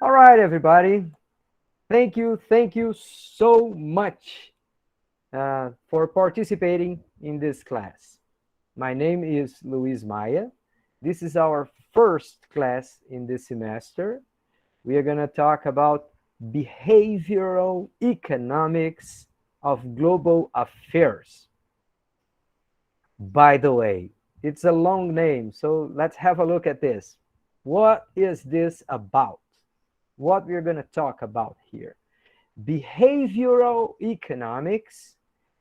All right, everybody. Thank you so much for participating in this class. My name is Luiz Maia. This is our first class in this semester. We are going to talk about behavioral economics of global affairs. By the way, it's a long name, so let's have a look at this. What is this about? What we're going to talk about here. Behavioral economics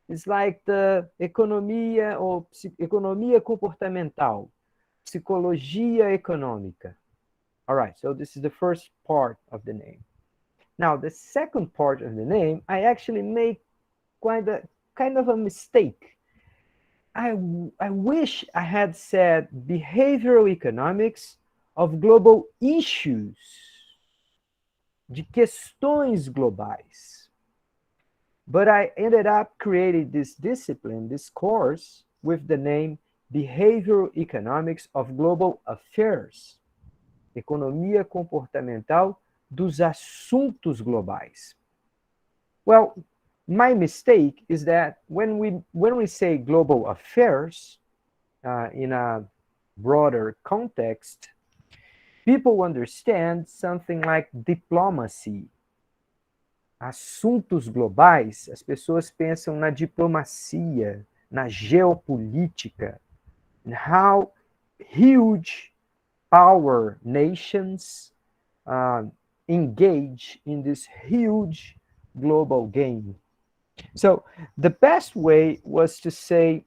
is like the economia or economia comportamental, psicologia econômica. All right, so this is the first part of the name. Now, the second part of the name, I actually make kind of a mistake. I wish I had said behavioral economics of global issues, de questões globais. But I ended up creating this discipline, this course, with the name Behavioral Economics of Global Affairs, Economia Comportamental dos Assuntos Globais. Well, my mistake is that when we say global affairs in a broader context, people understand something like diplomacy. Assuntos globais, as pessoas pensam na diplomacia, na geopolítica, and how huge power nations engage in this huge global game. So the best way was to say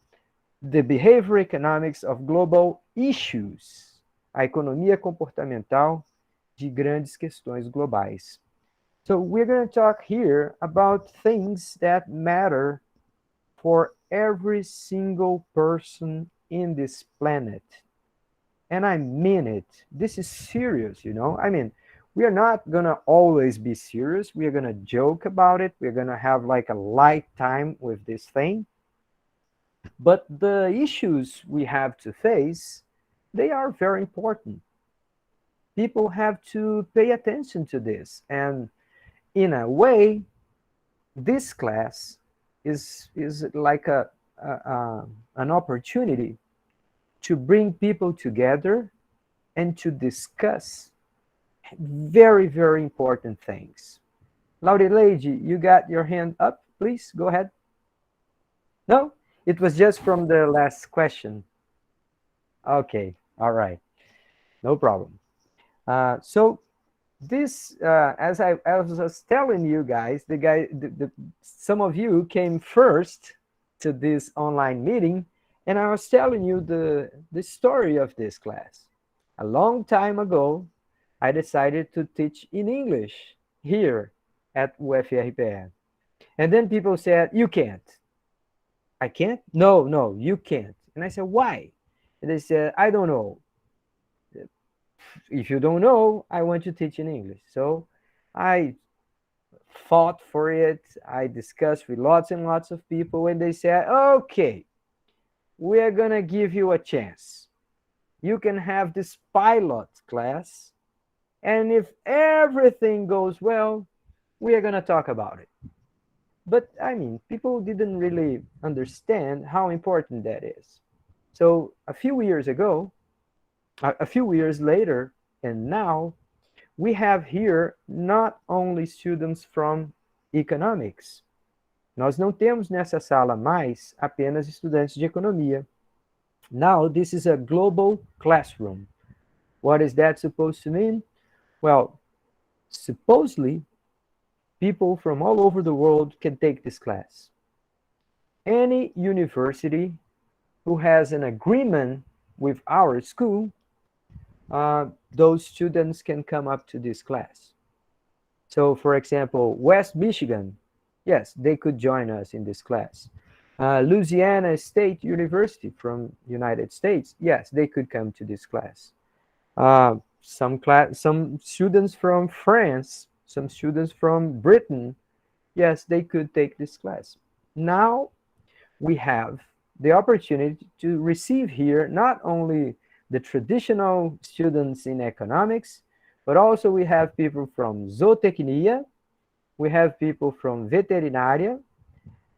the behavior economics of global issues, a economia comportamental de grandes questões globais. So we're going to talk here about things that matter for every single person in this planet. And I mean it. This is serious, you know? I mean, we are not going to always be serious. We are going to joke about it. We're going to have like a light time with this thing. But the issues we have to face, they are very important. People have to pay attention to this. And in a way, this class is like an opportunity to bring people together and to discuss very, very important things. Laurileide, you got your hand up, please, go ahead. No, it was just from the last question. Okay, all right, no problem. So this, as I was telling you guys, some of you came first to this online meeting, and I was telling you the story of this class. A long time ago, I decided to teach in English here at UFRPE. And then people said, you can't. I can't? No, no, you can't. And I said, why? And they said, I don't know. If you don't know, I want to teach in English. So I fought for it. I discussed with lots and lots of people, and they said, okay, we're going to give you a chance. You can have this pilot class, and if everything goes well, we are going to talk about it. But I mean, people didn't really understand how important that is. So a few years ago, a few years later, and now, we have here not only students from economics. Nós não temos nessa sala mais apenas estudantes de economia. Now, this is a global classroom. What is that supposed to mean? Well, supposedly, people from all over the world can take this class. Any university who has an agreement with our school, those students can come up to this class. So, for example, West Michigan, yes, they could join us in this class. Louisiana State University from United States, yes, they could come to this class. Some students from France, some students from Britain, yes, they could take this class. Now we have the opportunity to receive here not only the traditional students in economics, but also we have people from zootecnia, we have people from veterinária,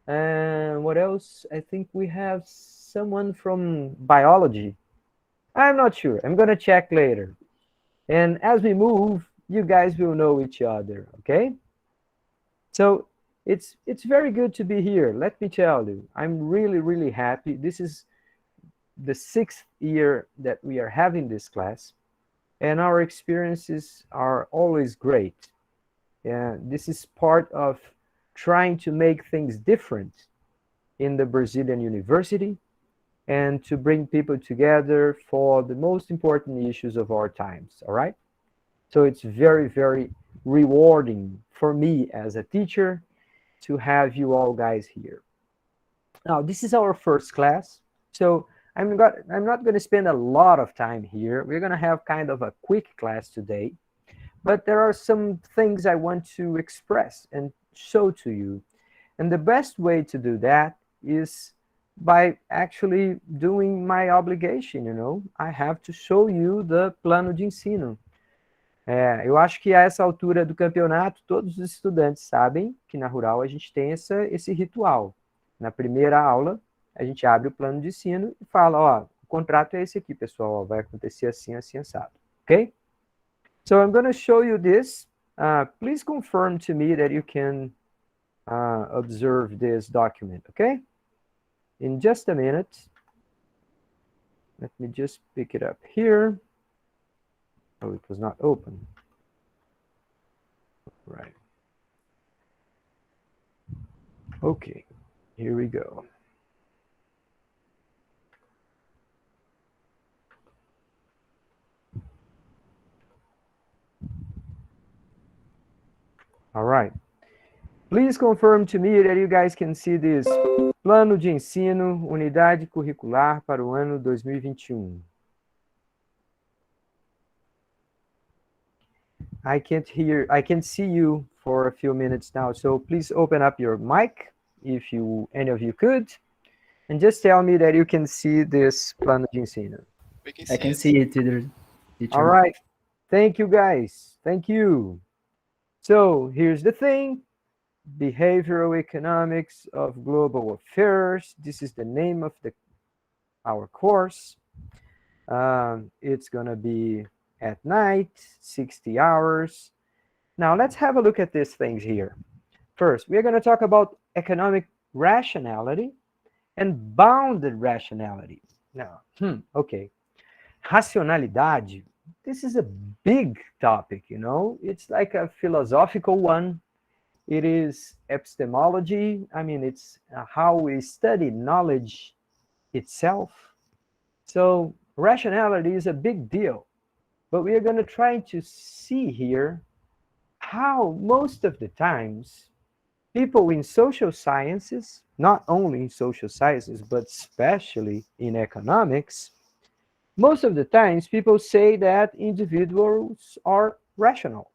and what else? I think we have someone from biology. I'm not sure. I'm gonna check later. And as we move, you guys will know each other, okay? So it's very good to be here. Let me tell you, I'm really happy. This is the 6th year that we are having this class, and our experiences are always great. And this is part of trying to make things different in the Brazilian university and to bring people together for the most important issues of our times, all right? So it's very rewarding for me as a teacher to have you all guys here. Now, this is our first class, so I'm not going to spend a lot of time here. We're going to have kind of a quick class today, but there are some things I want to express and show to you. And the best way to do that is by actually doing my obligation, you know. I have to show you the plano de ensino. Eu acho que a essa altura do campeonato, todos os estudantes sabem que na Rural a gente tem esse ritual. Na primeira aula, a gente abre o plano de ensino e fala, ó, o contrato é esse aqui, pessoal, ó, vai acontecer assim, assim, assado. Okay? So I'm going to show you this. Please confirm to me that you can observe this document, okay? In just a minute. Let me just pick it up here. Oh, it was not open. Right. Okay, here we go. All right. Please confirm to me that you guys can see this plano de ensino, unidade curricular para o ano 2021. I can't see you for a few minutes now, so please open up your mic if any of you could, and just tell me that you can see this plano de ensino. I can see it, teacher. All right, thank you guys, thank you. So here's the thing, Behavioral Economics of Global Affairs. This is the name of our course. It's gonna be at night, 60 hours. Now let's have a look at these things here. First, we're going to talk about economic rationality and bounded rationality. Now, okay. Racionalidade, this is a big topic, you know. It's like a philosophical one. It is epistemology. I mean, it's how we study knowledge itself. So rationality is a big deal. But we are going to try to see here how most of the times people in social sciences, not only in social sciences, but especially in economics, most of the times people say that individuals are rational.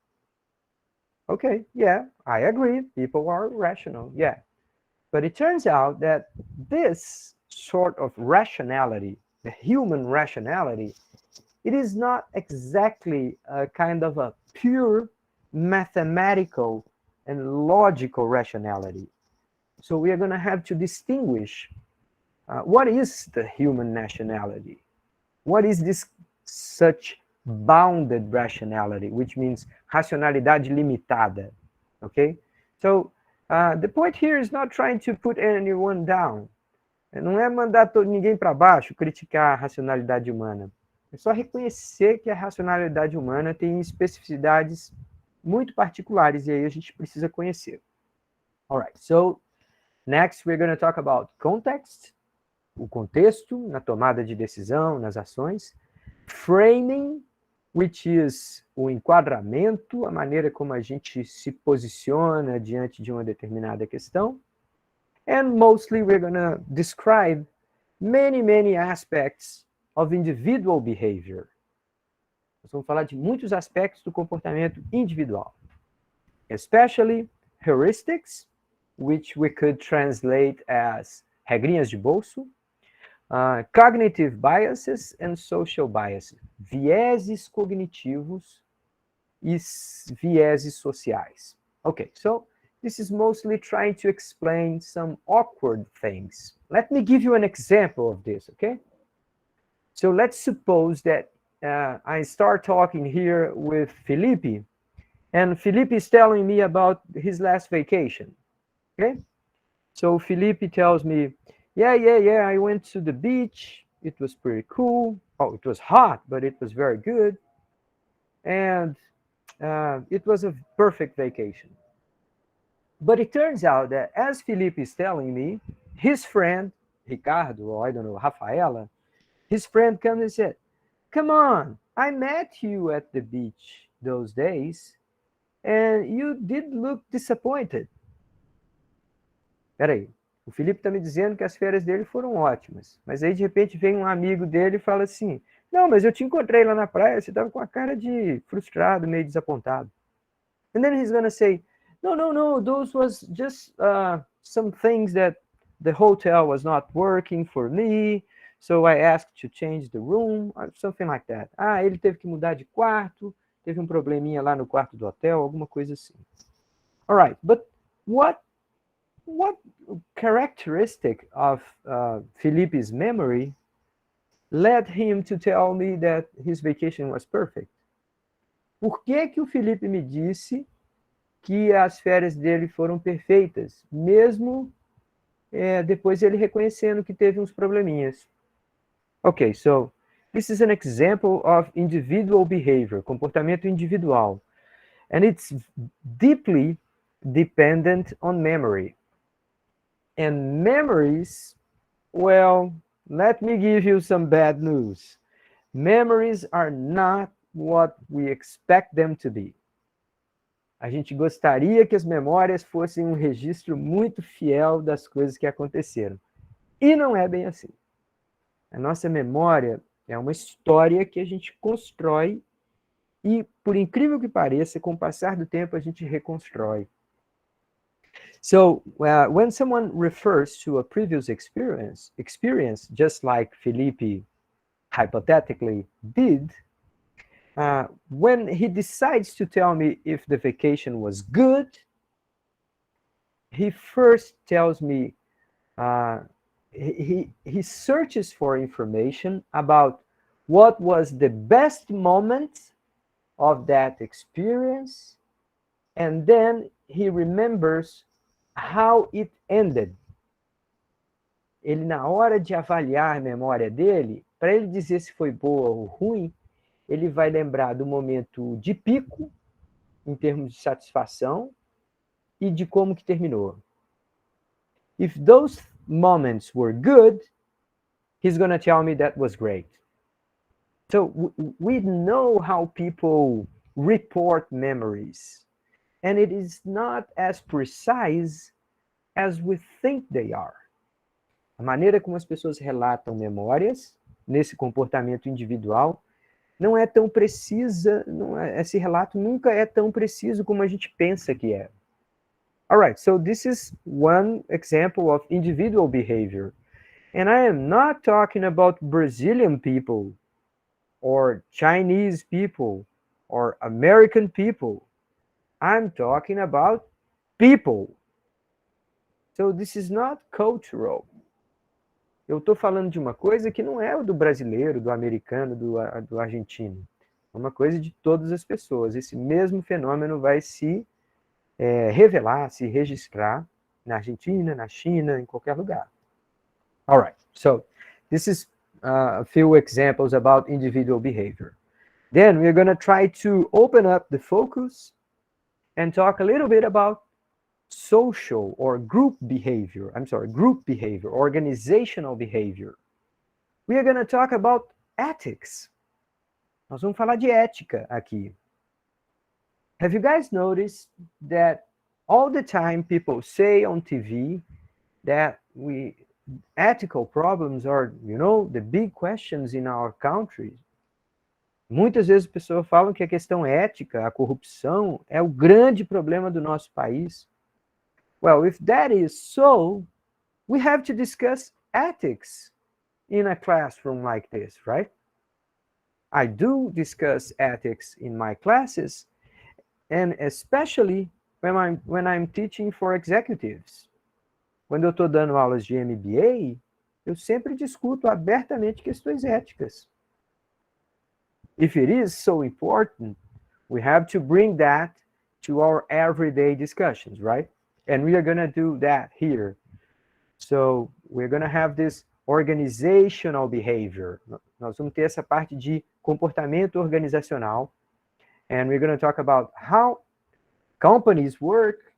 Okay, yeah, I agree, people are rational, yeah. But it turns out that this sort of rationality, the human rationality, it is not exactly a kind of a pure mathematical and logical rationality. So we are going to have to distinguish what is the human nationality? What is this such bounded rationality, which means racionalidade limitada, okay? So the point here is not trying to put anyone down. Não é mandar ninguém para baixo, criticar a racionalidade humana. É só reconhecer que a racionalidade humana tem especificidades muito particulares e aí a gente precisa conhecer. All right, so next we're going to talk about context, o contexto na tomada de decisão, nas ações. Framing, which is o enquadramento, a maneira como a gente se posiciona diante de uma determinada questão. And mostly we're going to describe many aspects of individual behavior. Nós vamos falar de muitos aspectos do comportamento individual. Especially heuristics, which we could translate as regrinhas de bolso, cognitive biases and social biases, vieses cognitivos e vieses sociais. Okay, so this is mostly trying to explain some awkward things. Let me give you an example of this, okay? So let's suppose that I start talking here with Felipe, and Felipe is telling me about his last vacation, okay? So Felipe tells me, yeah, I went to the beach. It was pretty cool. Oh, it was hot, but it was very good. And it was a perfect vacation. But it turns out that as Felipe is telling me, his friend, Ricardo, or I don't know, Rafaela, his friend comes and said, come on, I met you at the beach those days, and you did look disappointed. Peraí, o Felipe está me dizendo que as férias dele foram ótimas, mas aí de repente vem um amigo dele e fala assim, não, mas eu te encontrei lá na praia, você estava com a cara de frustrado, meio desapontado. And then he's gonna say, no, those was just some things that the hotel was not working for me, so I asked to change the room, or something like that. Ah, ele teve que mudar de quarto, teve um probleminha lá no quarto do hotel, alguma coisa assim. All right, but what characteristic of Felipe's memory led him to tell me that his vacation was perfect? Por que o Felipe me disse que as férias dele foram perfeitas, mesmo depois ele reconhecendo que teve uns probleminhas? Okay, so this is an example of individual behavior, comportamento individual, and it's deeply dependent on memory. And memories, well, let me give you some bad news. Memories are not what we expect them to be. A gente gostaria que as memórias fossem um registro muito fiel das coisas que aconteceram. E não é bem assim. A nossa memória é uma história que a gente constrói e, por incrível que pareça, com o passar do tempo a gente reconstrói. So when someone refers to a previous experience, just like Felipe hypothetically did, when he decides to tell me if the vacation was good, he first tells me, he searches for information about what was the best moment of that experience, and then he remembers how it ended. Ele, na hora de avaliar a memória dele, para ele dizer se foi boa ou ruim, ele vai lembrar do momento de pico, em termos de satisfação, e de como que terminou. If those moments were good, he's going to tell me that was great. So we know how people report memories, and it is not as precise as we think they are. A maneira como as pessoas relatam memórias nesse comportamento individual não é tão precisa, esse relato nunca é tão preciso como a gente pensa que é. All right, so this is one example of individual behavior. And I am not talking about Brazilian people or Chinese people or American people. I'm talking about people. So this is not cultural. Eu estou falando de uma coisa que não é do brasileiro, do americano, do argentino. É uma coisa de todas as pessoas. Esse mesmo fenômeno vai se revelar, se registrar na Argentina, na China, em qualquer lugar. All right, so this is a few examples about individual behavior. Then we're going to try to open up the focus and talk a little bit about social or group behavior, organizational behavior. We are going to talk about ethics. Nós vamos falar de ética aqui. Have you guys noticed that all the time people say on TV that ethical problems are, the big questions in our country? Muitas vezes as pessoas falam que a questão ética, a corrupção, é o grande problema do nosso país. Well, if that is so, we have to discuss ethics in a classroom like this, right? I do discuss ethics in my classes, and especially when I'm teaching for executives. Quando eu estou dando aulas de MBA, eu sempre discuto abertamente questões éticas. If it is so important, we have to bring that to our everyday discussions, right? And we are going to do that here. So we're going to have this organizational behavior. Nós vamos ter essa parte de comportamento organizacional. And we're going to talk about how companies work,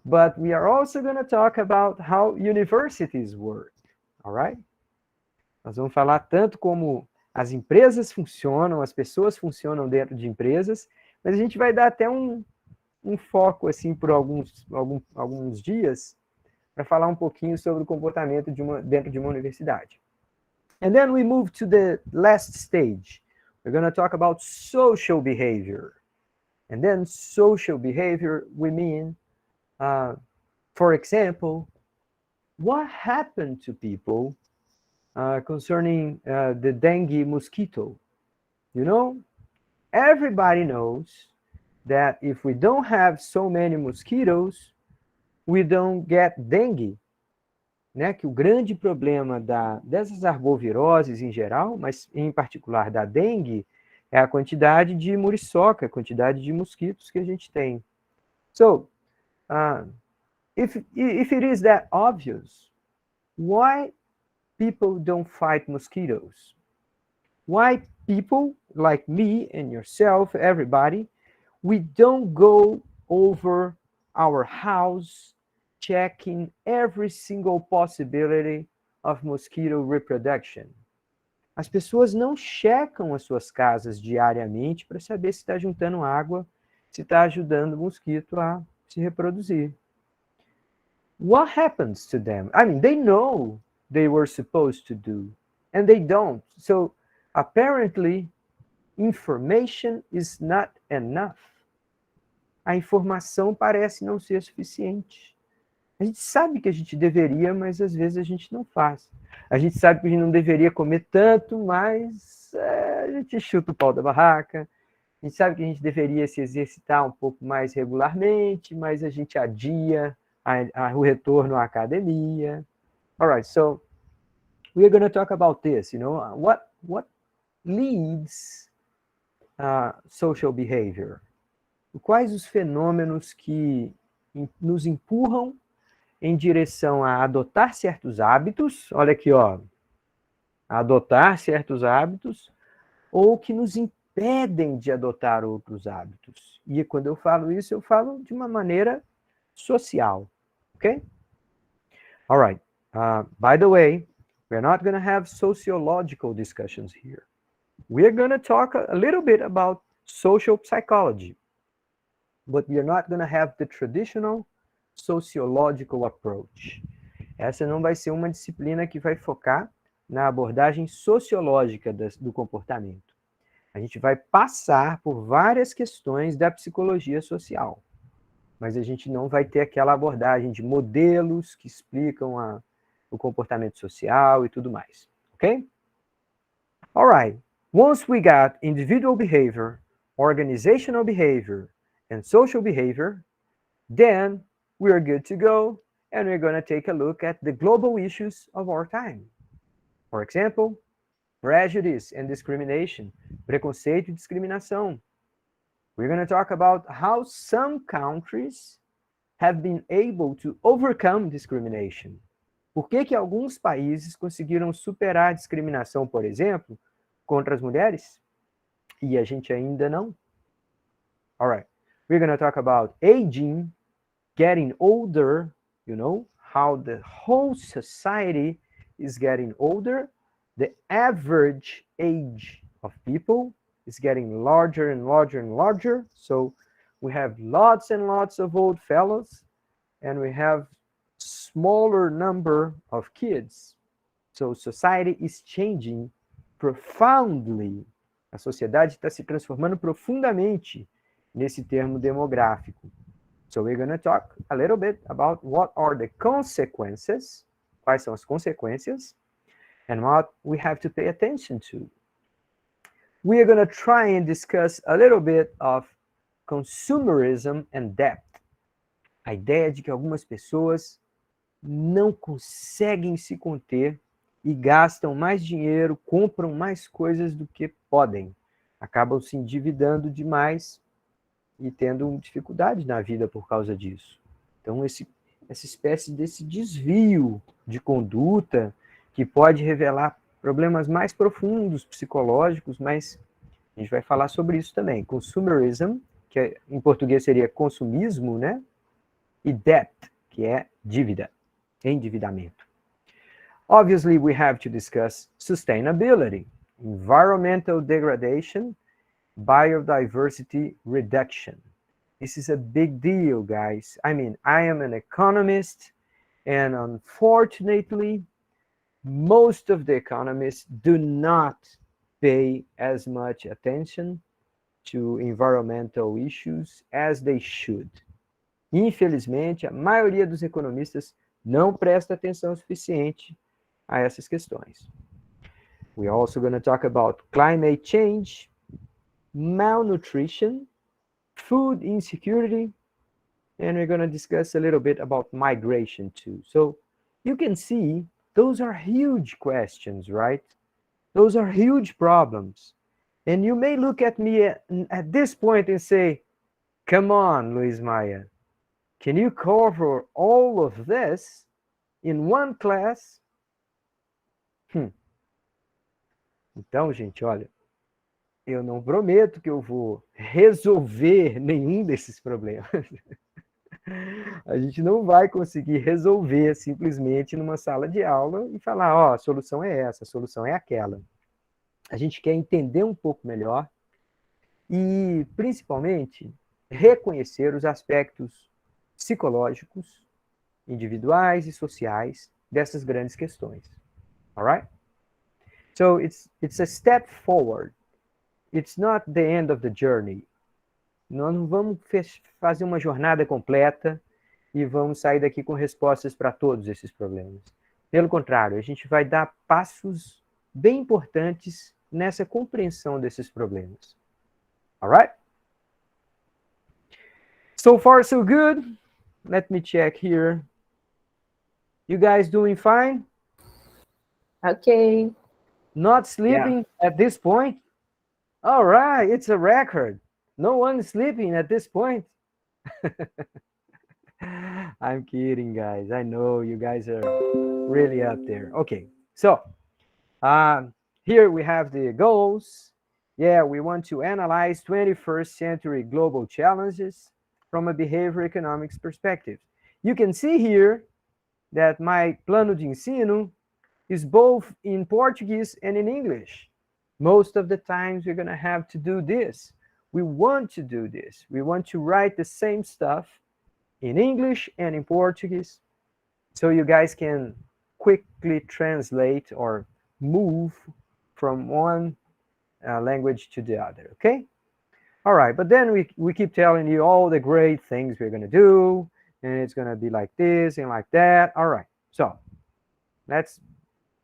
but we are also going to talk about how universities work, all right? Nós vamos falar tanto como as empresas funcionam, as pessoas funcionam dentro de empresas, mas a gente vai dar até um foco, assim, por alguns dias, para falar um pouquinho sobre o comportamento dentro de uma universidade. And then we move to the last stage. We're going to talk about social behavior. And then social behavior, we mean, for example, what happened to people concerning the dengue mosquito. You know, everybody knows that if we don't have so many mosquitoes, we don't get dengue. Né? Que o grande problema dessas arboviroses em geral, mas em particular da dengue, é a quantidade de muriçoca, a quantidade de mosquitos que a gente tem. So, if it is that obvious, why people don't fight mosquitoes? Why people like me and yourself, everybody, we don't go over our house checking every single possibility of mosquito reproduction? As pessoas não checam as suas casas diariamente para saber se está juntando água, se está ajudando o mosquito a se reproduzir. What happens to them? I mean, they know they were supposed to do, and they don't. So apparently, information is not enough. A informação parece não ser suficiente. A gente sabe que a gente deveria, mas às vezes a gente não faz. A gente sabe que a gente não deveria comer tanto, mas a gente chuta o pau da barraca. A gente sabe que a gente deveria se exercitar um pouco mais regularmente, mas a gente adia o retorno à academia. All right, so we are going to talk about this, you know, what leads social behavior? Quais os fenômenos que nos empurram em direção a adotar certos hábitos, olha aqui, ó, adotar certos hábitos, ou que nos impedem de adotar outros hábitos. E quando eu falo isso, eu falo de uma maneira social, ok? All right. By the way, we're not going to have sociological discussions here. We're going to talk a little bit about social psychology, but we are not going to have the traditional sociological approach. Essa não vai ser uma disciplina que vai focar na abordagem sociológica do comportamento. A gente vai passar por várias questões da psicologia social, mas a gente não vai ter aquela abordagem de modelos que explicam o comportamento social e tudo mais, ok? All right. Once we got individual behavior, organizational behavior, and social behavior, then we are good to go, and we're going to take a look at the global issues of our time. For example, prejudice and discrimination, preconceito e discriminação. We're going to talk about how some countries have been able to overcome discrimination. Por que alguns países conseguiram superar a discriminação, por exemplo, contra as mulheres? E a gente ainda não? All right. We're going to talk about aging, getting older, you know, how the whole society is getting older. The average age of people is getting larger and larger and larger. So we have lots and lots of old fellows, and we have smaller number of kids. So society is changing profoundly. A sociedade está se transformando profundamente nesse termo demográfico. So we're going to talk a little bit about what are the consequences, quais são as consequências, and what we have to pay attention to. We are going to try and discuss a little bit of consumerism and debt. A ideia de que algumas pessoas não conseguem se conter e gastam mais dinheiro, compram mais coisas do que podem. Acabam se endividando demais e tendo dificuldade na vida por causa disso. Então, essa espécie desse desvio de conduta que pode revelar problemas mais profundos, psicológicos, mas a gente vai falar sobre isso também. Consumerism, que em português seria consumismo, né? E debt, que é dívida, endividamento. Obviously, we have to discuss sustainability, environmental degradation, biodiversity reduction. This is a big deal, guys. I mean, I am an economist, and unfortunately, most of the economists do not pay as much attention to environmental issues as they should. Infelizmente, a maioria dos economistas não presta atenção suficiente a essas questões. We're also going to talk about climate change, malnutrition, food insecurity, and we're going to discuss a little bit about migration too. So you can see those are huge questions, right? Those are huge problems. And you may look at me at this point and say, come on, Luiz Maia, can you cover all of this in one class? Então, gente, olha, eu não prometo que eu vou resolver nenhum desses problemas. A gente não vai conseguir resolver simplesmente numa sala de aula e falar, ó, a solução é essa, a solução é aquela. A gente quer entender um pouco melhor e, principalmente, reconhecer os aspectos psicológicos, individuais e sociais dessas grandes questões. All right? So it's a step forward. It's not the end of the journey. Nós não vamos fazer uma jornada completa e vamos sair daqui com respostas para todos esses problemas. Pelo contrário, a gente vai dar passos bem importantes nessa compreensão desses problemas. All right? So far, so good. Let me check here. You guys doing fine? Okay. Not sleeping at this point? All right, it's a record. No one is sleeping at this point. I'm kidding, guys. I know you guys are really up there. Okay, so here we have the goals. Yeah, we want to analyze 21st century global challenges from a behavior economics perspective. You can see here that my plano de ensino is both in Portuguese and in English. Most of the times we're going to have to do this. We want to do this. We want to write the same stuff in English and in Portuguese so you guys can quickly translate or move from one language to the other, okay? All right, but then we keep telling you all the great things we're going to do, and it's going to be like this and like that. All right, so let's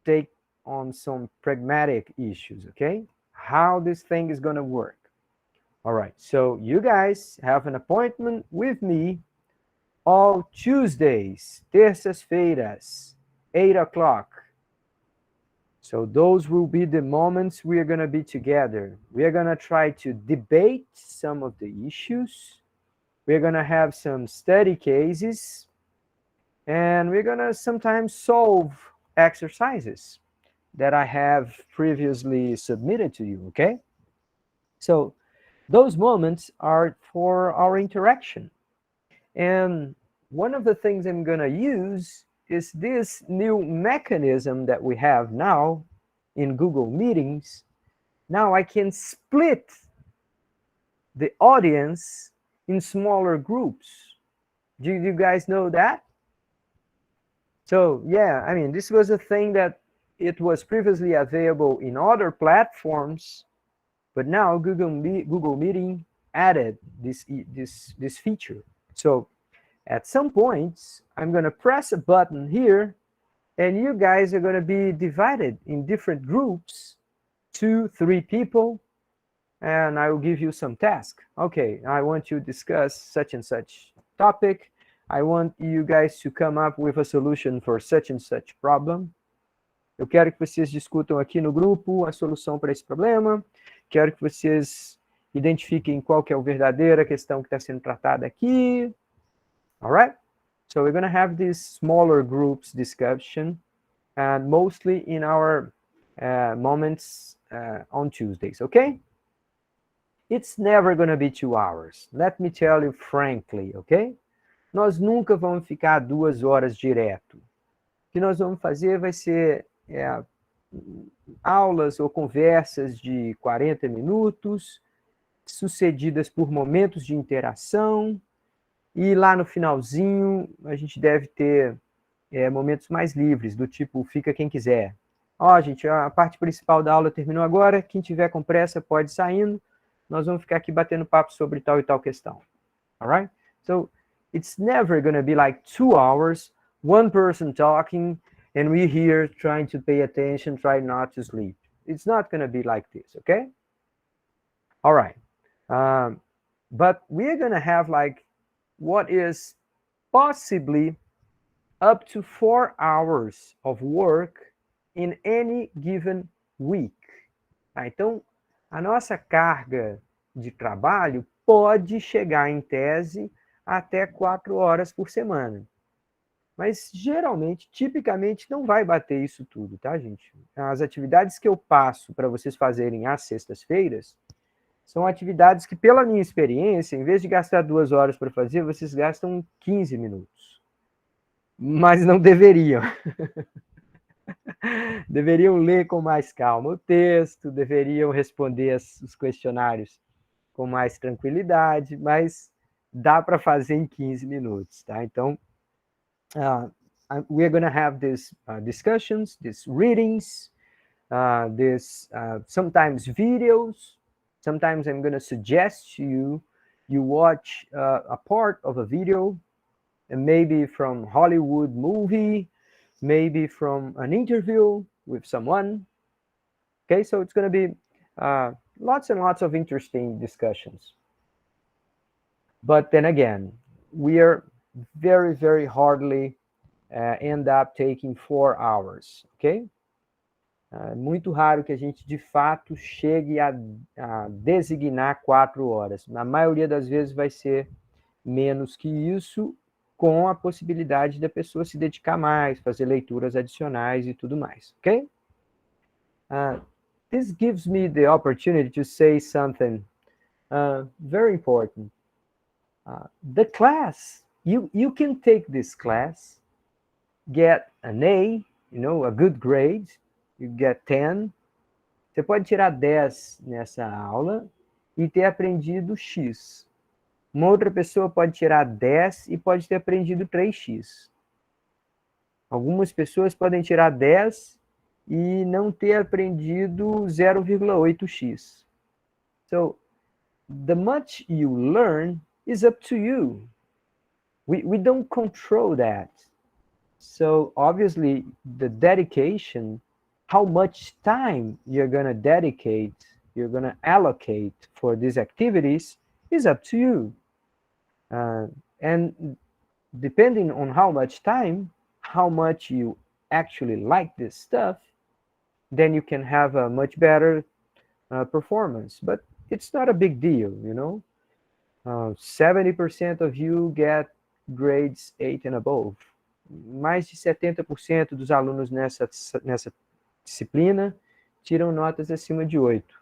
take on some pragmatic issues, okay? How this thing is going to work. All right, so you guys have an appointment with me all Tuesdays, terças-feiras, 8 o'clock. So those will be the moments we are going to be together. We are going to try to debate some of the issues. We're going to have some study cases. And we're going to sometimes solve exercises that I have previously submitted to you, okay? So those moments are for our interaction. And one of the things I'm going to use is this new mechanism that we have now in Google Meetings. Now I can split the audience in smaller groups. Do you guys know that? So yeah, I mean, this was a thing that it was previously available in other platforms, but now Google Meeting added this feature. So at some points, I'm going to press a button here, and you guys are going to be divided in different groups, 2, 3 people, and I will give you some task. Okay, I want to discuss such and such topic. I want you guys to come up with a solution for such and such problem. Eu quero que vocês discutam aqui no grupo a solução para esse problema. Quero que vocês identifiquem qual que é a verdadeira questão que está sendo tratada aqui. All right? So we're going to have these smaller groups discussion, and mostly in our moments on Tuesdays, okay? It's never going to be 2 hours. Let me tell you frankly, okay? Nós nunca vamos ficar 2 horas direto. O que nós vamos fazer vai ser aulas ou conversas de 40 minutos, sucedidas por momentos de interação, e lá no finalzinho a gente deve ter momentos mais livres, do tipo, fica quem quiser. Ó, gente, a parte principal da aula terminou agora, quem tiver com pressa pode ir saindo, nós vamos ficar aqui batendo papo sobre tal e tal questão. All right? So, it's never going to be like 2 hours, one person talking, and we here trying to pay attention, try not to sleep. It's not going to be like this, okay? All right. But we're going to have like what is possibly up to 4 hours of work in any given week. Então, a nossa carga de trabalho pode chegar, em tese, até 4 horas por semana. Mas, geralmente, tipicamente, não vai bater isso tudo, tá, gente? As atividades que eu passo para vocês fazerem às sextas-feiras são atividades que, pela minha experiência, em vez de gastar 2 horas para fazer, vocês gastam 15 minutos. Mas não deveriam. Deveriam ler com mais calma o texto, deveriam responder os questionários com mais tranquilidade, mas dá para fazer em 15 minutos, tá? Então, we're going to have these discussions, these readings, sometimes videos. Sometimes I'm going to suggest you watch a part of a video, and maybe from Hollywood movie, maybe from an interview with someone. Okay, so it's going to be lots and lots of interesting discussions. But then again, we are very, very hardly end up taking 4 hours, okay? Muito raro que a gente, de fato, chegue a designar 4 horas. Na maioria das vezes vai ser menos que isso, com a possibilidade da pessoa se dedicar mais, fazer leituras adicionais e tudo mais, ok? This gives me the opportunity to say something very important. The class, you can take this class, get an A, a good grade, you get 10. Você pode tirar 10 nessa aula e ter aprendido X. Uma outra pessoa pode tirar 10 e pode ter aprendido 3x. Algumas pessoas podem tirar 10 e não ter aprendido 0,8x. So, the much you learn is up to you. We don't control that. So, obviously, the dedication, how much time you're going to dedicate, you're going to allocate for these activities is up to you. And depending on how much time, how much you actually like this stuff, then you can have a much better performance. But it's not a big deal, 70% of you get grades 8 and above. Mais de 70% dos alunos nessa disciplina tiram notas acima de 8.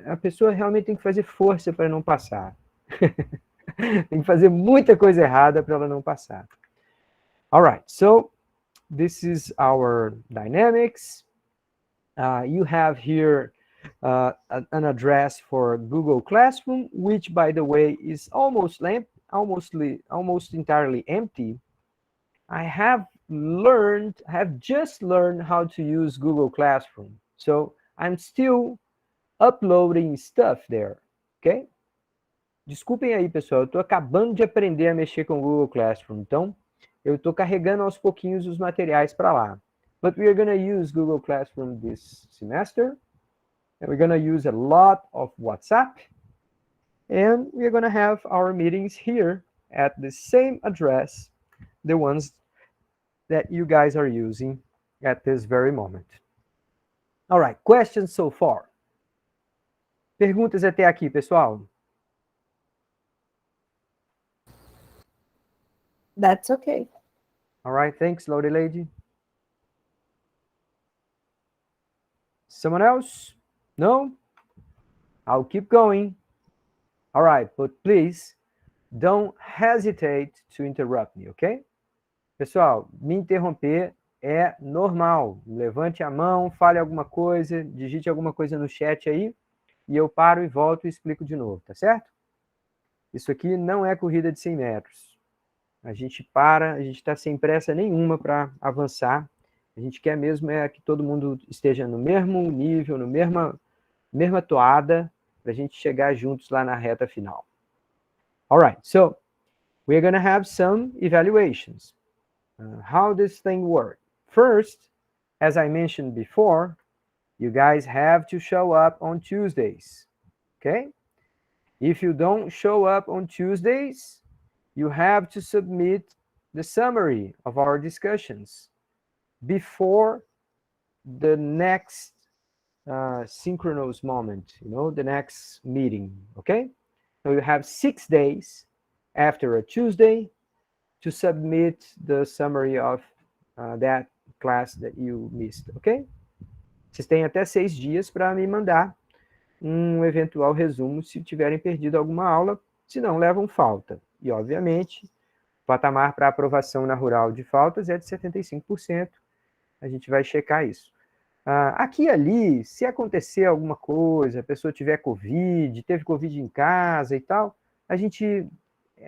A pessoa realmente tem que fazer força para não passar. Tem que fazer muita coisa errada para ela não passar. All right, so this is our dynamics. You have here an address for Google Classroom, which, by the way, is almost entirely empty. I have just learned how to use Google Classroom, so I'm still uploading stuff there, okay? Desculpem aí, pessoal, eu estou acabando de aprender a mexer com o Google Classroom, então eu estou carregando aos pouquinhos os materiais para lá. But we are going to use Google Classroom this semester. And we're going to use a lot of WhatsApp. And we're going to have our meetings here at the same address, the ones that you guys are using at this very moment. All right, questions so far? Perguntas até aqui, pessoal? That's okay. All right, thanks, Lodi Lady. Someone else? No? I'll keep going. All right, but please don't hesitate to interrupt me, ok? Pessoal, me interromper é normal. Levante a mão, fale alguma coisa, digite alguma coisa no chat aí, e eu paro e volto e explico de novo, tá certo? Isso aqui não é corrida de 100 metros. A gente para, a gente está sem pressa nenhuma para avançar. A gente quer mesmo é que todo mundo esteja no mesmo nível, no mesma toada, para a gente chegar juntos lá na reta final. All right, so we're going to have some evaluations. How this thing works. First, as I mentioned before, you guys have to show up on Tuesdays, okay? If you don't show up on Tuesdays, you have to submit the summary of our discussions before the next synchronous moment, the next meeting, okay? So you have 6 days after a Tuesday to submit the summary of that class that you missed, ok? Vocês têm até 6 dias para me mandar um eventual resumo se tiverem perdido alguma aula, se não, levam falta. E, obviamente, o patamar para aprovação na rural de faltas é de 75%. A gente vai checar isso. Aqui e ali, se acontecer alguma coisa, a pessoa tiver Covid, teve Covid em casa e tal, a gente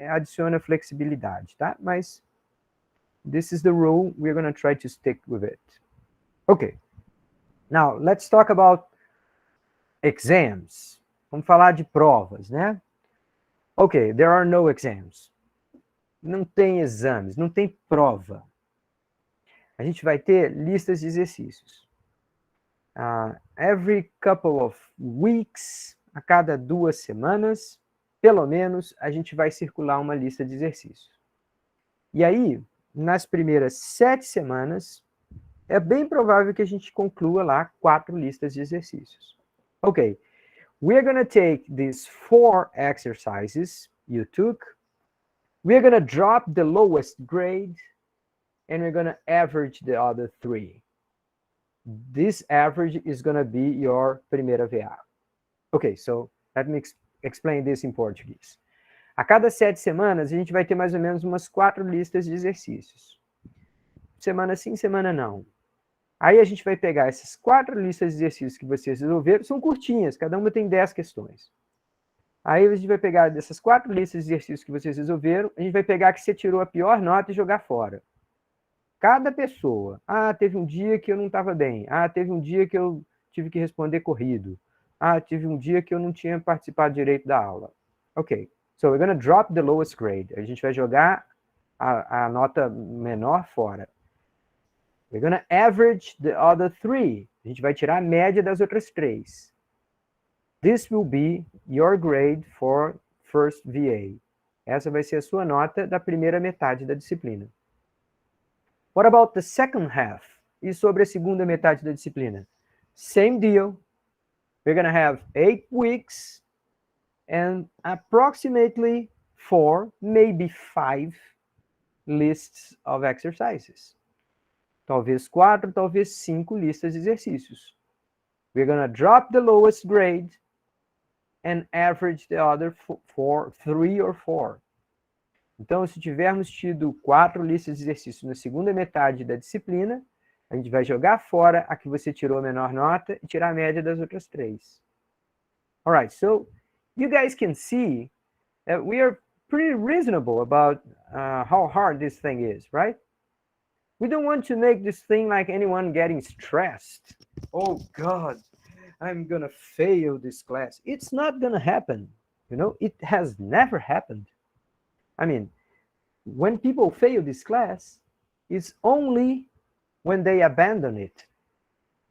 adiciona flexibilidade, tá? Mas this is the rule, we're going to try to stick with it. Okay. Now, let's talk about exams. Vamos falar de provas, né? Okay, there are no exams. Não tem exames, não tem prova. A gente vai ter listas de exercícios. Every couple of weeks, a cada 2 semanas, pelo menos, a gente vai circular uma lista de exercícios. E aí, nas primeiras 7 semanas, é bem provável que a gente conclua lá 4 listas de exercícios. Ok, we're going to take these 4 exercises you took, we're going to drop the lowest grade, and we're going to average the other 3. This average is going to be your primeira VA. Ok, so let me explain this in Portuguese. A cada 7 semanas, a gente vai ter mais ou menos umas 4 listas de exercícios. Semana sim, semana não. Aí a gente vai pegar essas 4 listas de exercícios que vocês resolveram, são curtinhas, cada uma tem 10 questões. Aí a gente vai pegar dessas 4 listas de exercícios que vocês resolveram, a gente vai pegar a que você tirou a pior nota e jogar fora. Cada pessoa. Teve um dia que eu não estava bem. Teve um dia que eu tive que responder corrido. Tive um dia que eu não tinha participado direito da aula. Ok. So we're going to drop the lowest grade. A gente vai jogar a nota menor fora. We're going to average the other 3. A gente vai tirar a média das outras 3. This will be your grade for first VA. Essa vai ser a sua nota da primeira metade da disciplina. What about the second half? E sobre a segunda metade da disciplina? Same deal. We're going to have 8 weeks and approximately 4, maybe 5 lists of exercises. Talvez 4, talvez 5 listas de exercícios. We're going to drop the lowest grade and average the other 3 or 4. Então, se tivermos tido 4 listas de exercícios na segunda metade da disciplina, a gente vai jogar fora a que você tirou a menor nota e tirar a média das outras 3. All right, so you guys can see that we are pretty reasonable about how hard this thing is, right? We don't want to make this thing like anyone getting stressed. Oh, God, I'm going to fail this class. It's not going to happen. It has never happened. I mean, when people fail this class, it's only when they abandon it.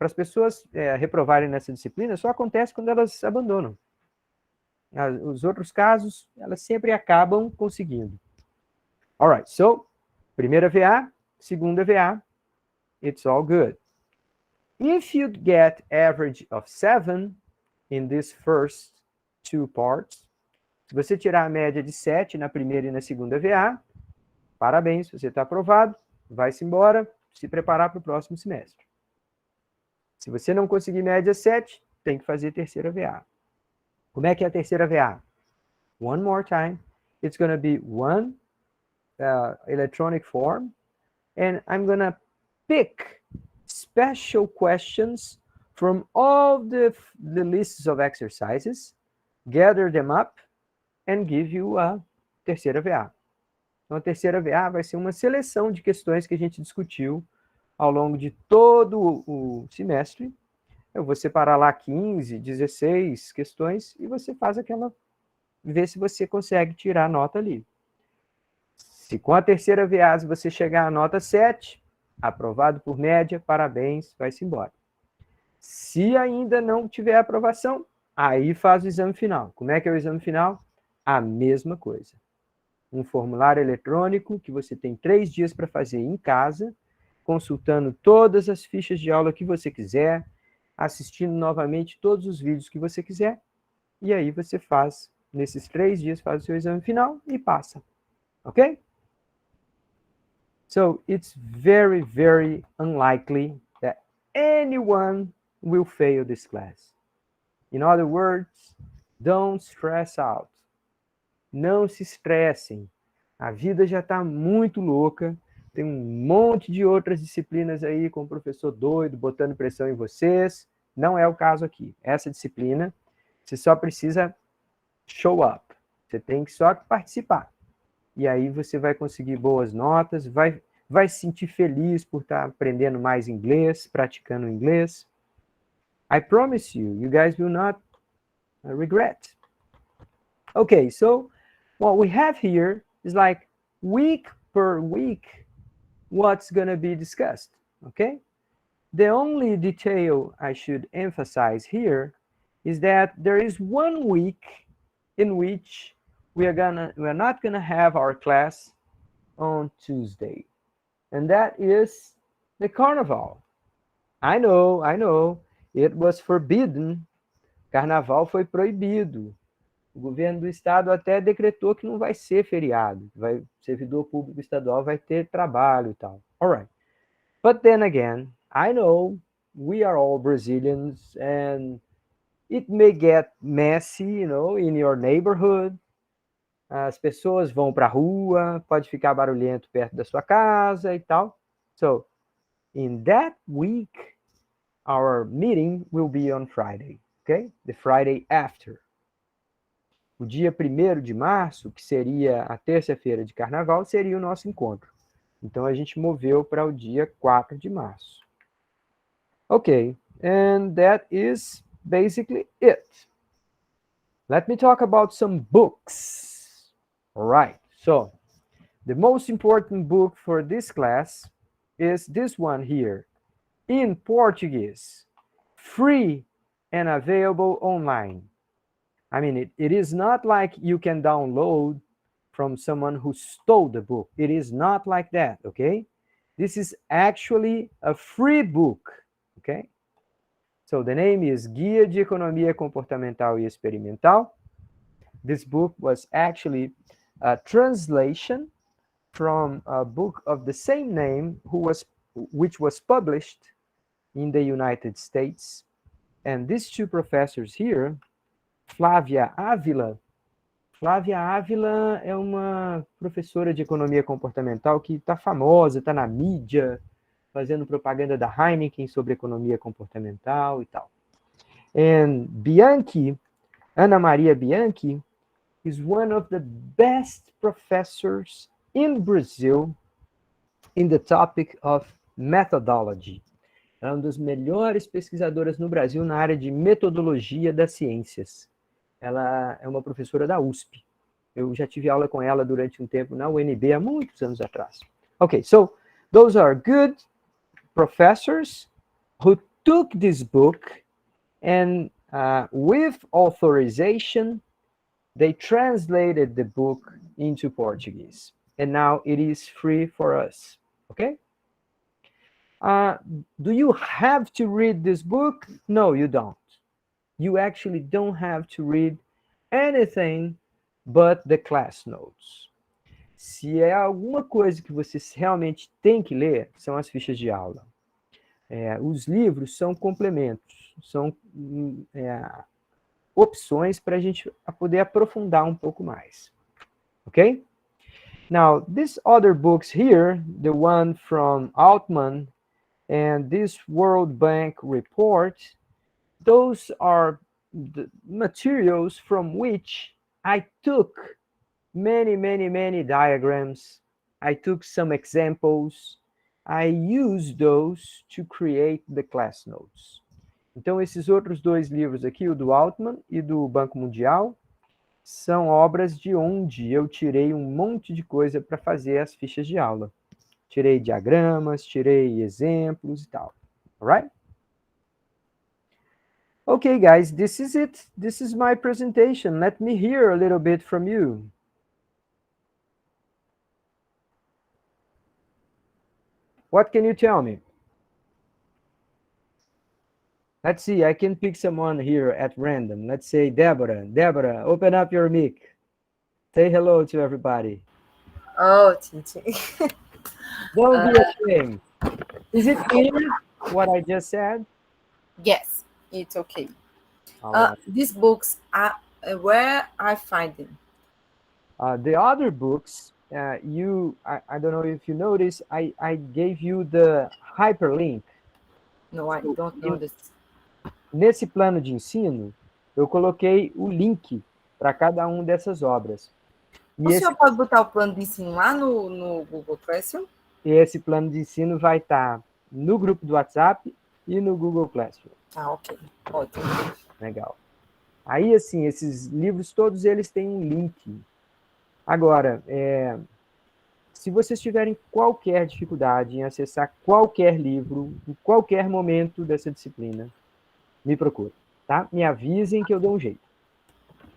para as pessoas reprovarem nessa disciplina, só acontece quando elas abandonam. Os outros casos, elas sempre acabam conseguindo. Alright, so, primeira VA, segunda VA, it's all good. If you get average of 7 in these first two parts, se você tirar a média de 7 na primeira e na segunda VA, parabéns, você está aprovado, vai-se embora, se preparar para o próximo semestre. Se você não conseguir média 7, tem que fazer terceira VA. Como é que é a terceira VA? One more time. It's going to be one electronic form, and I'm going to pick special questions from all the lists of exercises, gather them up, and give you a terceira VA. Então, a terceira VA vai ser uma seleção de questões que a gente discutiu ao longo de todo o semestre. Eu vou separar lá 15, 16 questões e você faz aquela... Vê se você consegue tirar a nota ali. Se com a terceira VA você chegar à nota 7, aprovado por média, parabéns, vai-se embora. Se ainda não tiver aprovação, aí faz o exame final. Como é que é o exame final? A mesma coisa. Um formulário eletrônico que você tem 3 dias para fazer em casa, consultando todas as fichas de aula que você quiser, assistindo novamente todos os vídeos que você quiser, e aí você faz, nesses 3 dias, faz o seu exame final e passa. Ok? So, it's very, very unlikely that anyone will fail this class. In other words, don't stress out. Não se estressem. A vida já está muito louca. Tem um monte de outras disciplinas aí com o professor doido, botando pressão em vocês. Não é o caso aqui. Essa disciplina, você só precisa show up. Você tem que só participar. E aí você vai conseguir boas notas, vai se sentir feliz por estar aprendendo mais inglês, praticando inglês. I promise you, you guys will not regret. Okay, so what we have here is like week per week what's going to be discussed, okay? The only detail I should emphasize here is that there is 1 week in which we are not going to have our class on Tuesday, and that is the carnival. I know, it was forbidden. Carnaval foi proibido. O governo do estado até decretou que não vai ser feriado. Servidor público estadual vai ter trabalho e tal. All right. But then again, I know we are all Brazilians and it may get messy, you know, in your neighborhood. As pessoas vão para a rua, pode ficar barulhento perto da sua casa e tal. So, in that week, our meeting will be on Friday, okay? The Friday after. O dia 1º de março, que seria a terça-feira de carnaval, seria o nosso encontro. Então, a gente moveu para o dia 4 de março. Okay, and that is basically it. Let me talk about some books. All right, so the most important book for this class is this one here, in Portuguese, free and available online. I mean, it is not like you can download from someone who stole the book. It is not like that, okay? This is actually a free book, okay? So the name is Guia de Economia Comportamental e Experimental. This book was actually a translation from a book of the same name which was published in the United States. And these 2 professors here, Flávia Ávila é uma professora de economia comportamental que está famosa, está na mídia, fazendo propaganda da Heineken sobre economia comportamental e tal. And Bianchi, Ana Maria Bianchi, is one of the best professors in Brazil in the topic of methodology. Ela é uma das melhores pesquisadoras no Brasil na área de metodologia das ciências. Ela é uma professora da USP. Eu já tive aula com ela durante um tempo na UNB, há muitos anos atrás. Okay, so those are good professors who took this book and with authorization, they translated the book into Portuguese. And now it is free for us. Okay? Do you have to read this book? No, you don't. You actually don't have to read anything but the class notes. Se é alguma coisa que você realmente tem que ler, são as fichas de aula. Os livros são complementos, são opções para a gente poder aprofundar um pouco mais. Okay? Now, these other books here, the one from Altman and this World Bank report, those are the materials from which I took many diagrams. I took some examples. I used those to create the class notes. Então, esses outros dois livros aqui, o do Altman e do Banco Mundial, são obras de onde eu tirei um monte de coisa para fazer as fichas de aula. Tirei diagramas, tirei exemplos e tal. Alright? Okay, guys, this is it. This is my presentation. Let me hear a little bit from you. What can you tell me? Let's see, I can pick someone here at random. Let's say Deborah. Deborah, open up your mic. Say hello to everybody. Oh, teaching. Don't be ashamed. Is it clear what I just said? Yes, it's okay. Right. These books are where I find them. The other books, I don't know if you noticed, I gave you the hyperlink. No, I don't notice. Nesse plano de ensino, eu coloquei o link para cada uma dessas obras. O senhor pode botar o plano de ensino lá no Google Classroom? E esse plano de ensino vai estar no grupo do WhatsApp e no Google Classroom. Ok. Ótimo. Legal. Aí, assim, esses livros, todos eles têm um link. Agora, se vocês tiverem qualquer dificuldade em acessar qualquer livro, em qualquer momento dessa disciplina, me procure, tá? Me avisem que eu dou um jeito.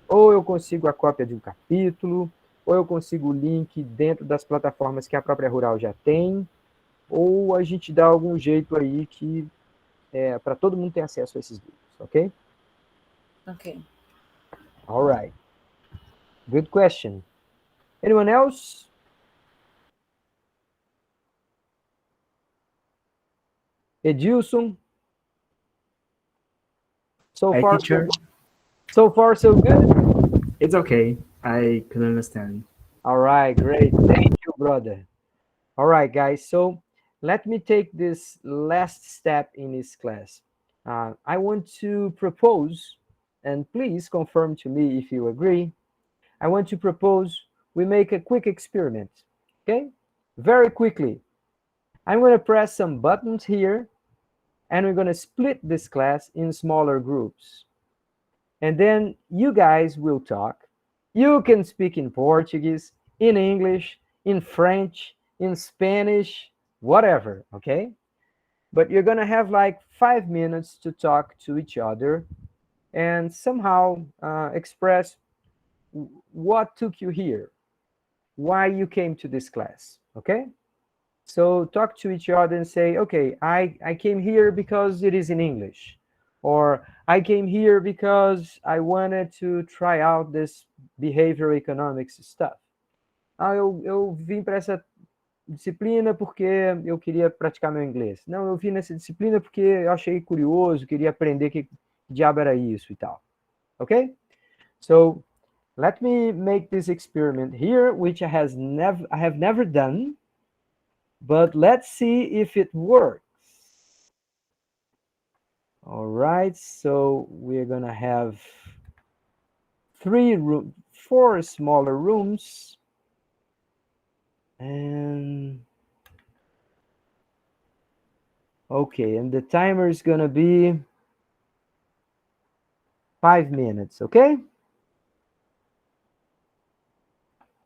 Ou eu consigo a cópia de um capítulo, ou eu consigo o link dentro das plataformas que a própria Rural já tem, ou a gente dá algum jeito aí que para todo mundo ter acesso a esses livros, ok? Ok. All right. Good question. Anyone else? Edilson? So Hi, far, teacher. so far, so good? It's okay. I can understand. All right, great. Thank you, brother. All right, guys. So let me take this last step in this class. I want to propose, and please confirm to me if you agree. I want to propose we make a quick experiment, okay? Very quickly. I'm going to press some buttons here, and we're going to split this class in smaller groups. And then you guys will talk. You can speak in Portuguese, in English, in French, in Spanish, whatever, okay? But you're going to have like 5 minutes to talk to each other and somehow express what took you here, why you came to this class, okay? So talk to each other and say, okay, I came here because it is in English. Or I came here because I wanted to try out this behavioral economics stuff. Eu vim para essa disciplina porque eu queria praticar meu inglês. Não, eu vim nessa disciplina porque eu achei curioso, queria aprender que diabo era isso e tal. Okay? So, let me make this experiment here, which I have never done. But let's see if it works. All right, so we're gonna have 4 smaller rooms. And okay, and the timer is gonna be 5 minutes, okay?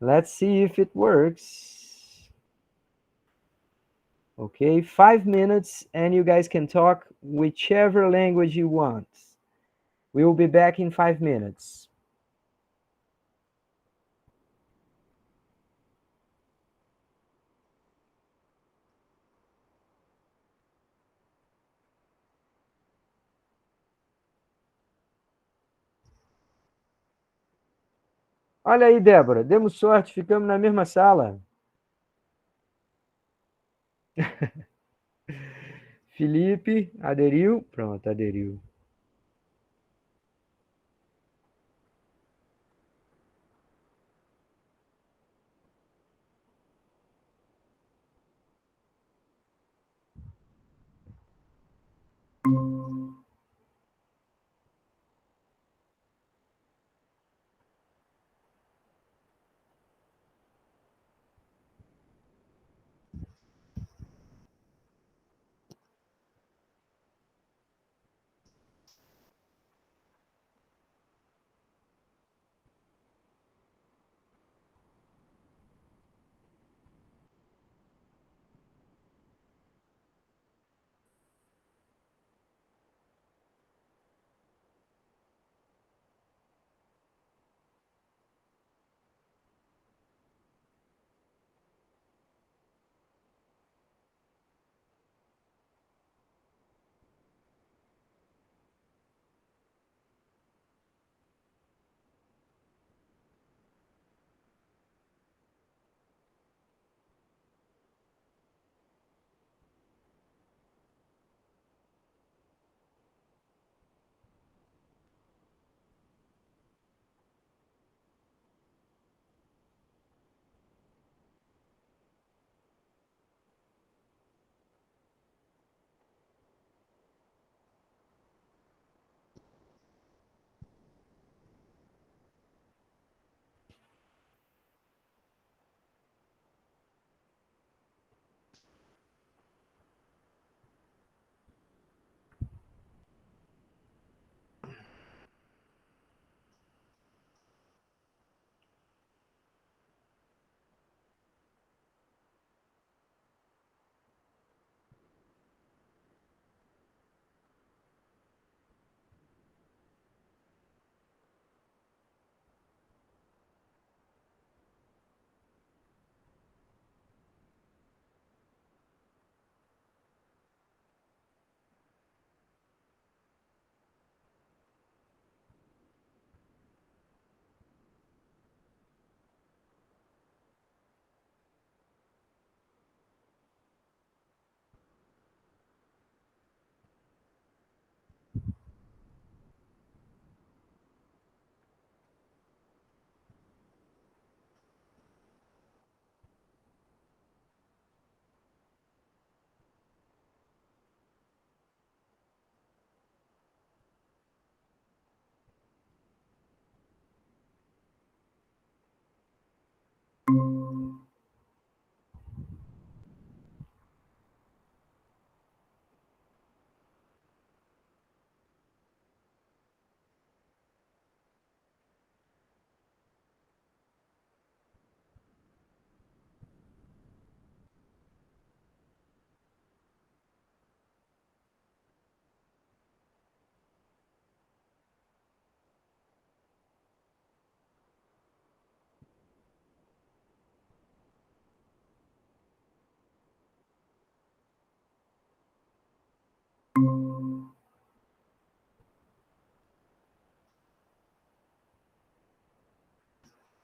Let's see if it works. Okay, 5 minutes, and you guys can talk whichever language you want. We will be back in 5 minutes. Olha aí, Débora, demos sorte, ficamos na mesma sala. Felipe, aderiu? Pronto, aderiu.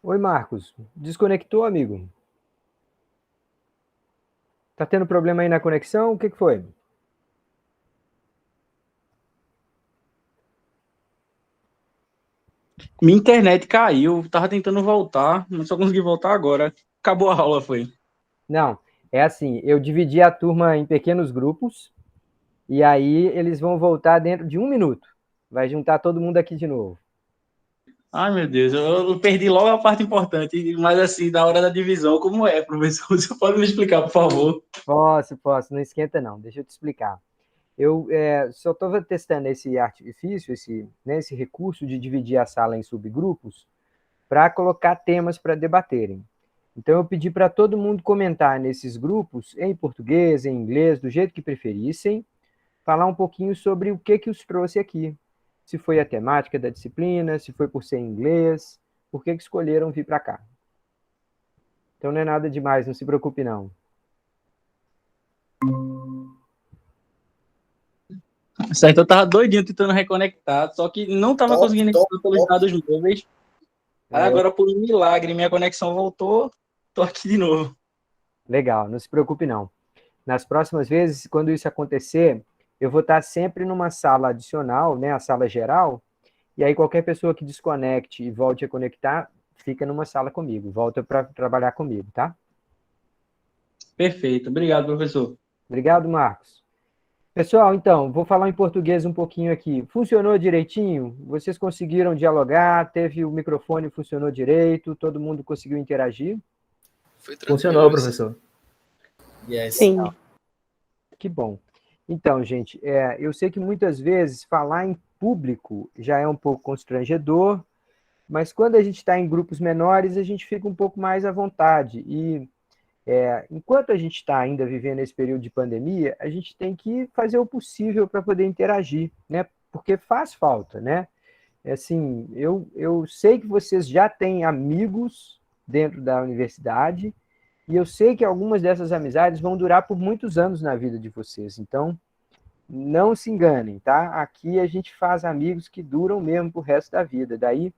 Oi, Marcos. Desconectou, amigo? Tá tendo problema aí na conexão? O que foi? Minha internet caiu, tava tentando voltar, mas só consegui voltar agora. Acabou a aula, foi. Não, é assim, eu dividi a turma em pequenos grupos, e aí eles vão voltar dentro de 1 minuto. Vai juntar todo mundo aqui de novo. Ai, meu Deus, eu perdi logo a parte importante, mas assim, da hora da divisão, como é, professor? Você pode me explicar, por favor? Posso, não esquenta não, deixa eu te explicar. Eu só estou testando esse artifício, esse recurso de dividir a sala em subgrupos, para colocar temas para debaterem. Então, eu pedi para todo mundo comentar nesses grupos, em português, em inglês, do jeito que preferissem, falar um pouquinho sobre o que os trouxe aqui. Se foi a temática da disciplina, se foi por ser em inglês, por que escolheram vir para cá. Então, não é nada demais, não se preocupe, não. Certo, eu tava doidinho tentando reconectar, só que não tava conseguindo entrar pelos dados móveis. Aí agora, por um milagre, minha conexão voltou, tô aqui de novo. Legal, não se preocupe, não. Nas próximas vezes, quando isso acontecer, eu vou estar sempre numa sala adicional, né, a sala geral, e aí qualquer pessoa que desconecte e volte a conectar, fica numa sala comigo, volta para trabalhar comigo, tá? Perfeito, obrigado, professor. Obrigado, Marcos. Pessoal, então, vou falar em português um pouquinho aqui. Funcionou direitinho? Vocês conseguiram dialogar? Teve o microfone, funcionou direito? Todo mundo conseguiu interagir? Foi tranquilo. Funcionou, professor. Yes. Sim. Que bom. Então, gente, eu sei que muitas vezes falar em público já é um pouco constrangedor, mas quando a gente está em grupos menores, a gente fica um pouco mais à vontade. E enquanto a gente está ainda vivendo esse período de pandemia, a gente tem que fazer o possível para poder interagir, né? Porque faz falta, né? Assim, eu sei que vocês já têm amigos dentro da universidade, e eu sei que algumas dessas amizades vão durar por muitos anos na vida de vocês. Então, não se enganem, tá? Aqui a gente faz amigos que duram mesmo pro resto da vida. Daí,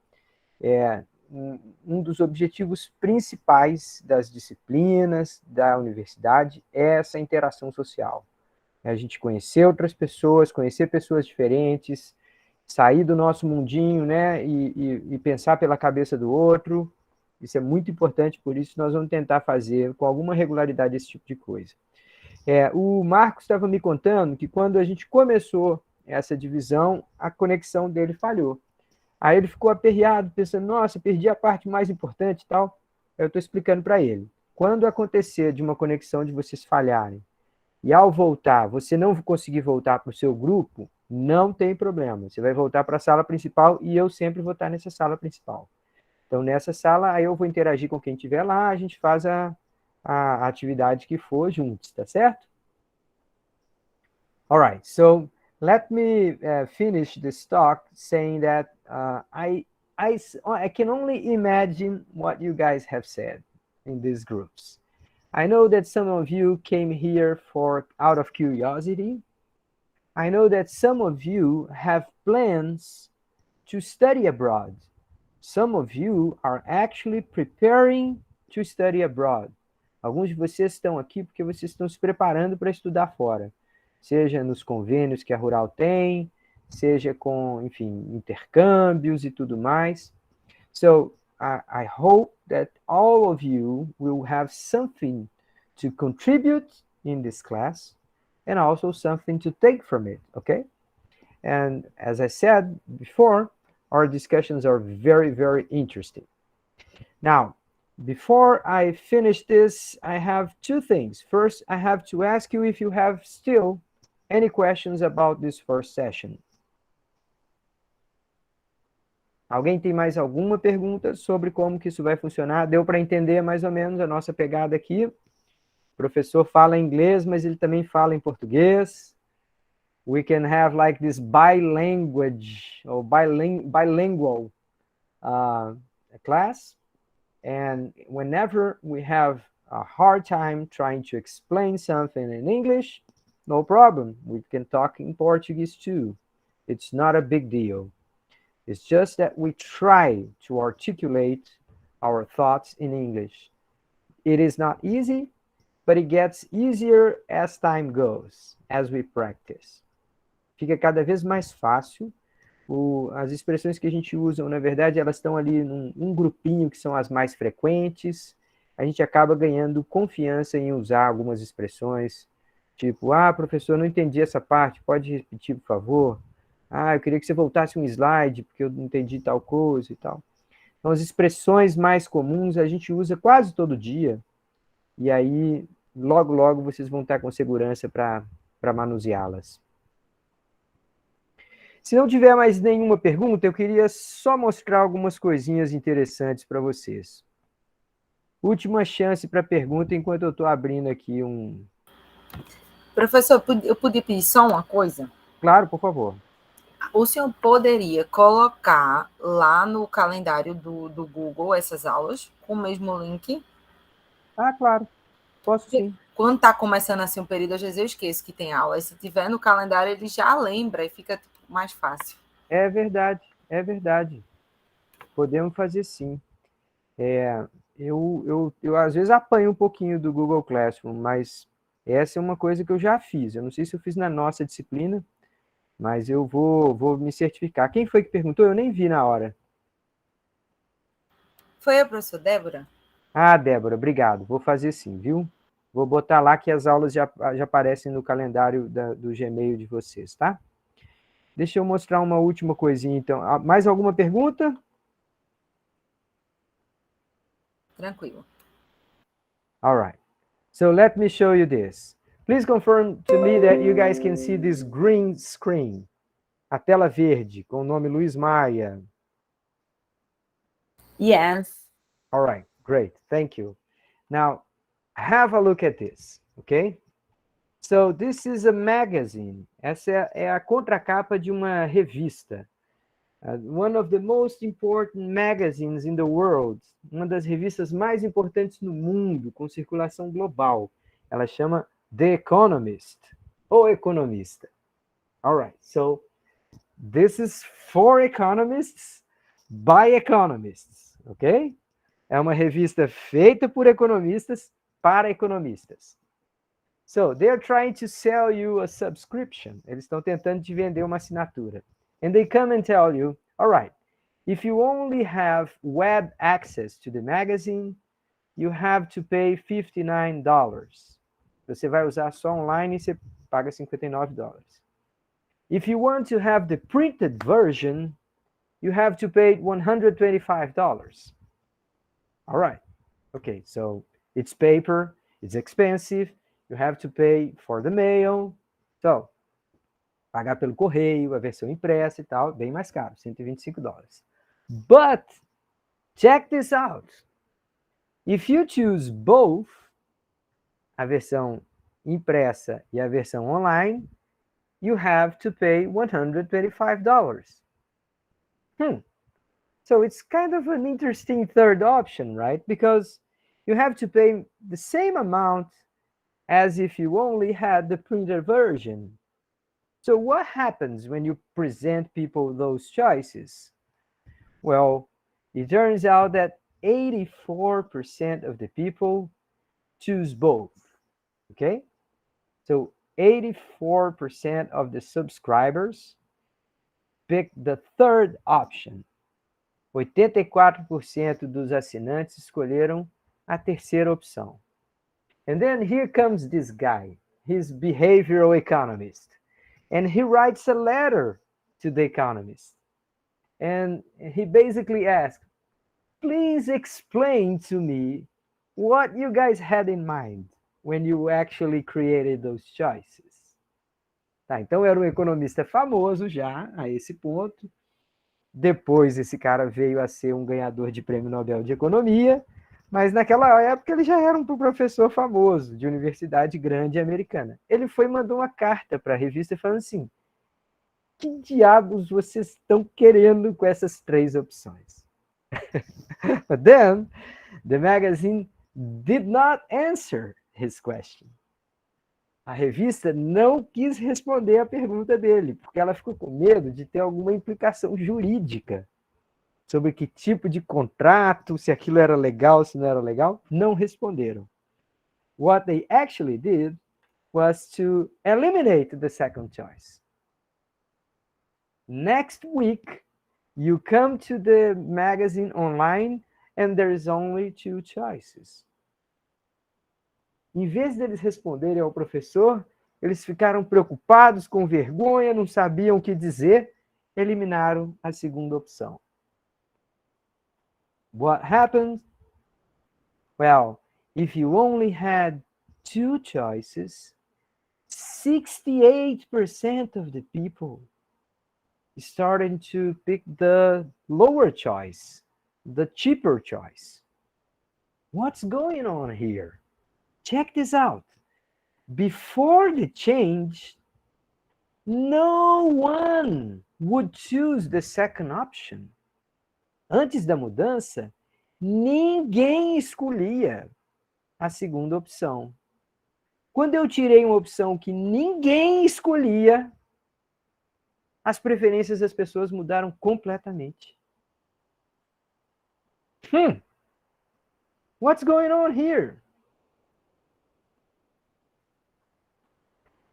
um dos objetivos principais das disciplinas da universidade é essa interação social. É a gente conhecer outras pessoas, conhecer pessoas diferentes, sair do nosso mundinho, né? E pensar pela cabeça do outro. Isso é muito importante, por isso nós vamos tentar fazer com alguma regularidade esse tipo de coisa. O Marcos estava me contando que quando a gente começou essa divisão, a conexão dele falhou. Aí ele ficou aperreado, pensando, nossa, perdi a parte mais importante e tal. Eu estou explicando para ele. Quando acontecer de uma conexão de vocês falharem, e ao voltar, você não conseguir voltar para o seu grupo, não tem problema. Você vai voltar para a sala principal e eu sempre vou estar nessa sala principal. Então, nessa sala, aí eu vou interagir com quem estiver lá, a gente faz a atividade que for juntos, tá certo? All right, so let me finish this talk saying that I can only imagine what you guys have said in these groups. I know that some of you came here out of curiosity. I know that some of you have plans to study abroad. Some of you are actually preparing to study abroad. Alguns de vocês estão aqui porque vocês estão se preparando para estudar fora. Seja nos convênios que a Rural tem, seja com, enfim, intercâmbios e tudo mais. So, I hope that all of you will have something to contribute in this class and also something to take from it, okay? And as I said before, our discussions are very, very interesting. Now, before I finish this, I have two things. First, I have to ask you if you have still any questions about this first session. Alguém tem mais alguma pergunta sobre como que isso vai funcionar? Deu para entender mais ou menos a nossa pegada aqui? O professor fala inglês, mas ele também fala em português. We can have like this bilanguage or bilingual class. And whenever we have a hard time trying to explain something in English, no problem. We can talk in Portuguese too. It's not a big deal. It's just that we try to articulate our thoughts in English. It is not easy, but it gets easier as time goes, as we practice. Fica cada vez mais fácil. As expressões que a gente usa, na verdade, elas estão ali num grupinho que são as mais frequentes. A gente acaba ganhando confiança em usar algumas expressões, tipo, professor, não entendi essa parte, pode repetir, por favor? Eu queria que você voltasse um slide, porque eu não entendi tal coisa e tal. Então, as expressões mais comuns a gente usa quase todo dia, e aí, logo, logo, vocês vão estar com segurança para manuseá-las. Se não tiver mais nenhuma pergunta, eu queria só mostrar algumas coisinhas interessantes para vocês. Última chance para pergunta enquanto eu estou abrindo aqui um... Professor, eu podia pedir só uma coisa? Claro, por favor. O senhor poderia colocar lá no calendário do Google essas aulas com o mesmo link? Ah, claro. Posso sim. Quando está começando assim um período, às vezes eu esqueço que tem aula. E se tiver no calendário, ele já lembra e fica mais fácil. É verdade, é verdade. Podemos fazer sim. Eu às vezes apanho um pouquinho do Google Classroom, mas essa é uma coisa que eu já fiz. Eu não sei se eu fiz na nossa disciplina, mas eu vou me certificar. Quem foi que perguntou? Eu nem vi na hora. Foi a professora Débora? Ah, Débora, obrigado. Vou fazer sim, viu? Vou botar lá que as aulas já aparecem no calendário do Gmail de vocês, tá? Deixa eu mostrar uma última coisinha, então. Mais alguma pergunta? Tranquilo. All right. So let me show you this. Please confirm to me that you guys can see this green screen. A tela verde, com o nome Luiz Maia. Yes. All right, great. Thank you. Now, have a look at this, okay? So this is a magazine. Essa é a contracapa de uma revista. One of the most important magazines in the world. Uma das revistas mais importantes no mundo, com circulação global. Ela chama The Economist, O Economista. All right, so this is for economists, by economists, ok? É uma revista feita por economistas, para economistas. So, they're trying to sell you a subscription. Eles estão tentando te vender uma assinatura. And they come and tell you, all right, if you only have web access to the magazine, you have to pay $59. Você vai usar só online e você paga $59. If you want to have the printed version, you have to pay $125. All right. Okay, so it's paper, it's expensive, you have to pay for the mail. So, pagar pelo correio, a versão impressa e tal, bem mais caro, $125. But, check this out. If you choose both, a versão impressa e a versão online, you have to pay $125. So it's kind of an interesting third option, right? Because you have to pay the same amount as if you only had the printed version. So what happens when you present people those choices? Well, it turns out that 84% of the people choose both, okay? So 84% of the subscribers pick the third option. 84% dos assinantes escolheram a terceira opção. And then here comes this guy, he's behavioral economist, and he writes a letter to the economist. And he basically asks, please explain to me what you guys had in mind when you actually created those choices. Tá, então era um economista famoso já a esse ponto. Depois esse cara veio a ser um ganhador de prêmio Nobel de Economia, mas naquela época ele já era um professor famoso de universidade grande americana. Ele foi e mandou uma carta para a revista falando assim, que diabos vocês estão querendo com essas três opções? But then, the magazine did not answer his question. A revista não quis responder a pergunta dele, porque ela ficou com medo de ter alguma implicação jurídica sobre que tipo de contrato, se aquilo era legal, se não era legal. Não responderam. What they actually did was to eliminate the second choice. Next week, you come to the magazine online and there is only two choices. Em vez deles responderem ao professor, eles ficaram preocupados, com vergonha, não sabiam o que dizer, eliminaram a segunda opção. What happened? Well, if you only had two choices, 68% of the people started to pick the lower choice, the cheaper choice. What's going on here? Check this out. Before the change, no one would choose the second option. Antes da mudança, ninguém escolhia a segunda opção. Quando eu tirei uma opção que ninguém escolhia, as preferências das pessoas mudaram completamente. What's going on here?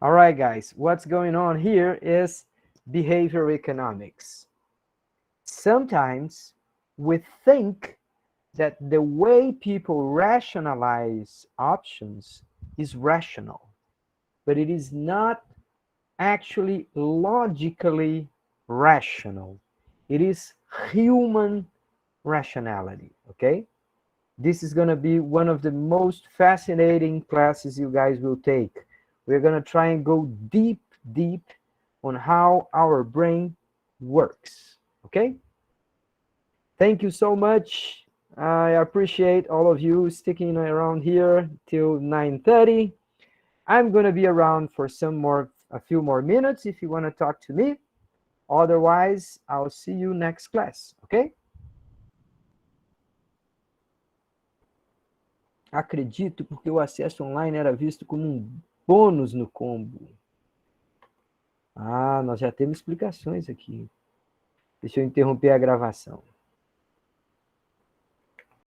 All right, guys, what's going on here is behavior economics. Sometimes we think that the way people rationalize options is rational, but it is not actually logically rational. It is human rationality, okay? This is going to be one of the most fascinating classes you guys will take. We're going to try and go deep on how our brain works, okay? Thank you so much. I appreciate all of you sticking around here till 9:30. I'm going to be around for a few more minutes if you want to talk to me. Otherwise, I'll see you next class, okay? Acredito porque o acesso online era visto como um bônus no combo. Ah, nós já temos explicações aqui. Deixa eu interromper a gravação.